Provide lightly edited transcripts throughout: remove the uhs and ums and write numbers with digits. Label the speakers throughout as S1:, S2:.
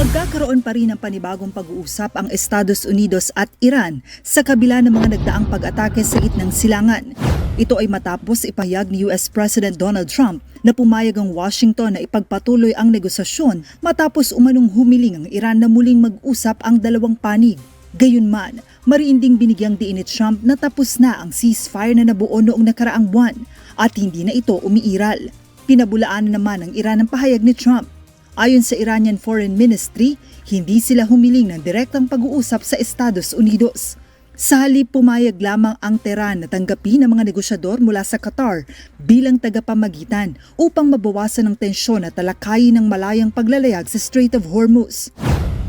S1: Magkakaroon pa rin ng panibagong pag-uusap ang Estados Unidos at Iran sa kabila ng mga nagdaang pag-atake sa gitnang silangan. Ito ay matapos ipahayag ni US President Donald Trump na pumayag ang Washington na ipagpatuloy ang negosasyon matapos umanong humiling ang Iran na muling mag-usap ang dalawang panig. Gayunman, mariinding binigyang diin ni Trump na tapos na ang ceasefire na nabuo noong nakaraang buwan at hindi na ito umiiral. Pinabulaan naman ng Iran ang pahayag ni Trump. Ayon sa Iranian Foreign Ministry, hindi sila humiling ng direktang pag-uusap sa Estados Unidos. Sa halip, pumayag lamang ang Tehran na tanggapin ang mga negosyador mula sa Qatar bilang tagapamagitan upang mabawasan ang tensyon at talakayin ng malayang paglalayag sa Strait of Hormuz.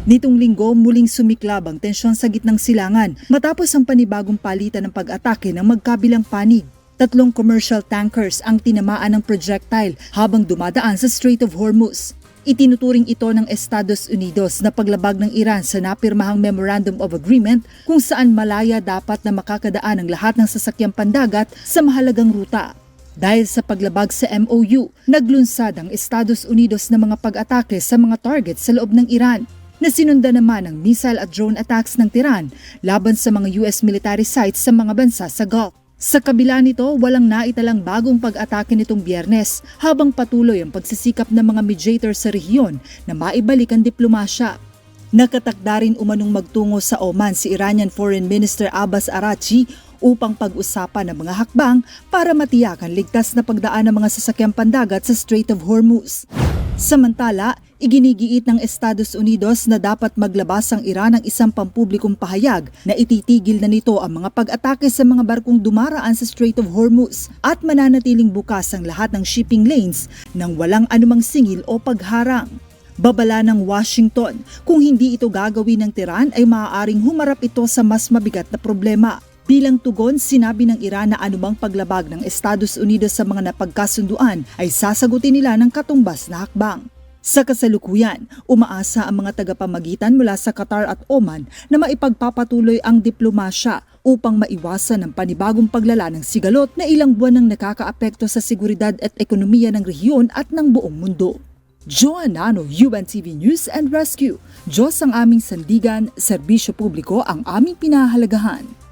S1: Nitong linggo, muling sumiklab ang tensyon sa gitnang silangan matapos ang panibagong palitan ng pag-atake ng magkabilang panig. 3 commercial tankers ang tinamaan ng projectile habang dumadaan sa Strait of Hormuz. Itinuturing ito ng Estados Unidos na paglabag ng Iran sa napirmahang Memorandum of Agreement kung saan malaya dapat na makakadaan ang lahat ng sasakyang pandagat sa mahalagang ruta. Dahil sa paglabag sa MOU, naglunsad ang Estados Unidos ng mga pag-atake sa mga target sa loob ng Iran, na sinundan naman ng missile at drone attacks ng Tehran laban sa mga US military sites sa mga bansa sa Gulf. Sa kabila nito, walang naitalang bagong pag-atake nitong Biyernes habang patuloy ang pagsisikap ng mga mediator sa rehiyon na maibalik ang diplomasya. Nakatakda rin umanong magtungo sa Oman si Iranian Foreign Minister Abbas Araghchi upang pag-usapan ang mga hakbang para matiyak ang ligtas na pagdaan ng mga sasakyang pandagat sa Strait of Hormuz. Samantala, iginigiit ng Estados Unidos na dapat maglabas ang Iran ng isang pampublikong pahayag na ititigil na nito ang mga pag-atake sa mga barkong dumaraan sa Strait of Hormuz at mananatiling bukas ang lahat ng shipping lanes nang walang anumang singil o pagharang. Babala ng Washington, kung hindi ito gagawin ng Tehran ay maaaring humarap ito sa mas mabigat na problema. Bilang tugon, sinabi ng Iran na anumang paglabag ng Estados Unidos sa mga napagkasunduan ay sasagutin nila ng katumbas na hakbang. Sa kasalukuyan, umaasa ang mga tagapamagitan mula sa Qatar at Oman na maipagpapatuloy ang diplomasya upang maiwasan ang panibagong paglala ng sigalot na ilang buwan nang nakakaapekto sa seguridad at ekonomiya ng rehiyon at ng buong mundo. Joanna Ano, UNTV News and Rescue. Diyos ang aming sandigan, serbisyo publiko ang aming pinahahalagahan.